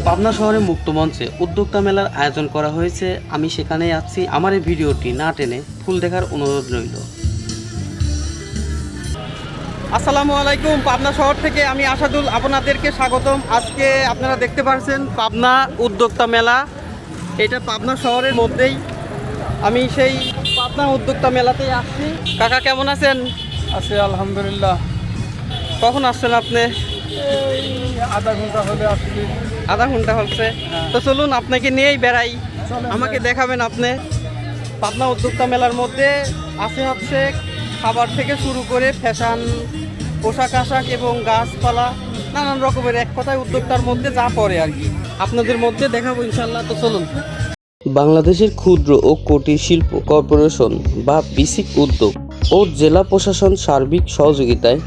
পাবনা শহরে মুক্ত মঞ্চে উদ্যোক্তা মেলার আয়োজন করা হয়েছে। আমি সেখানেই আছি। আমার এই ভিডিওটি না টেনে ফুল দেখার অনুরোধ রইল। আসসালামু আলাইকুম। পাবনা শহর থেকে আমি আশাদুল আপনাদেরকে স্বাগতম। আজকে আপনারা দেখতে পাচ্ছেন পাবনা উদ্যোক্তা মেলা। এটা পাবনা শহরের মধ্যেই। আমি সেই পাবনা উদ্যোক্তা মেলাতেই আসছি। কাকা কেমন আছেন? আছে আলহামদুলিল্লাহ। কখন আসছেন আপনি? এই আধা ঘন্টা হলে আসছি। আধা ঘন্টা হচ্ছে। তো চলুন আপনাকে নিয়েই বেড়াই, আমাকে দেখাবেন আপনি। পাবনা উদ্যোক্তা মেলার মধ্যে আছে হচ্ছে খাবার থেকে শুরু করে ফ্যাশন, পোশাক আশাক এবং গাছপালা, নানান রকমের, এক কথায় উদ্যোক্তার মধ্যে যা পড়ে আর কি আপনাদের মধ্যে দেখাবো ইনশাল্লাহ। তো চলুন। বাংলাদেশের ক্ষুদ্র ও কুটির শিল্প কর্পোরেশন বা বিসিক উদ্যোগ ও জেলা প্রশাসন সার্বিক সহযোগিতায়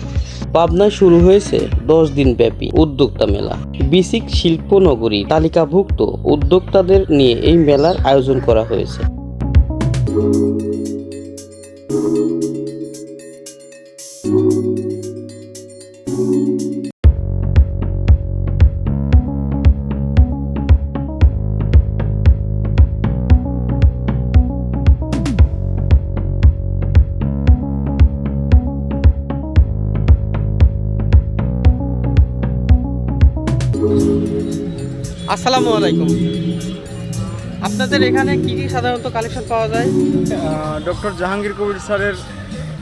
পাবনায় শুরু হয়েছে 10 দিন ব্যাপী উদ্যোক্তা মেলা। বিসিক শিল্পনগরী তালিকাভুক্ত উদ্যোক্তাদের নিয়ে এই মেলার আয়োজন করা হয়েছে। আসসালামু আলাইকুম। আপনাদের এখানে কি কি সাধারণত কালেকশন পাওয়া যায়? ডক্টর জাহাঙ্গীর কবির স্যারের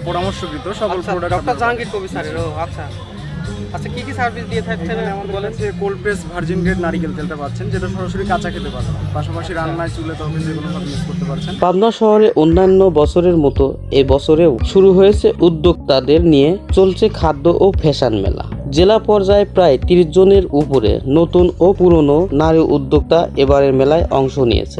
পরামর্শকৃত সকল প্রোডাক্ট। ডক্টর জাহাঙ্গীর কবির স্যারের। ও আচ্ছা আচ্ছা, কি কি সার্ভিস দিয়ে থাকছেন বলেন? যে কোল্ড প্রেস ভার্জিন গ্রেড নারিকেল তেলটা পাচ্ছেন, যেটা সরাসরি কাঁচা খেতে পারবেন, পাশাপাশি রান্নায় চুলে তবে যে কোনোভাবে ইউজ করতে পারছেন। পাবনা শহরে অন্যান্য বছরের মতো এবছরেও শুরু হয়েছে উদ্যোক্তাদের নিয়ে চলছে খাদ্য ও ফ্যাশন মেলা। জেলা পর্যায়ে প্রায় 30 জনের উপরে নতুন ও পুরনো নারী উদ্যোক্তা এবারের মেলায় অংশ নিয়েছে।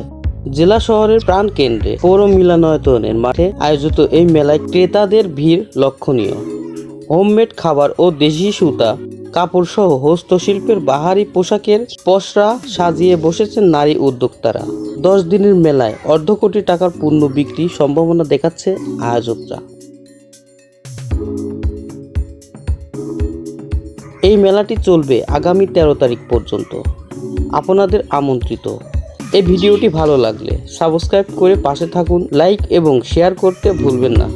জেলা শহরের প্রাণ কেন্দ্রে পৌর মিলনায়তনের মাঠে আয়োজিত এই মেলায় ক্রেতাদের ভিড় লক্ষণীয়। হোমমেড খাবার ও দেশি সুতা কাপড় সহ হস্তশিল্পের বাহারি পোশাকের পসরা সাজিয়ে বসেছেন নারী উদ্যোক্তারা। 10 দিনের মেলায় অর্ধ কোটি টাকার পণ্য বিক্রি সম্ভাবনা দেখাচ্ছে আয়োজকরা। এই মেলাটি চলবে আগামী 13 তারিখ পর্যন্ত। আপনাদের আমন্ত্রিত। এই ভিডিওটি ভালো লাগলে সাবস্ক্রাইব করে পাশে থাকুন, লাইক এবং শেয়ার করতে ভুলবেন না।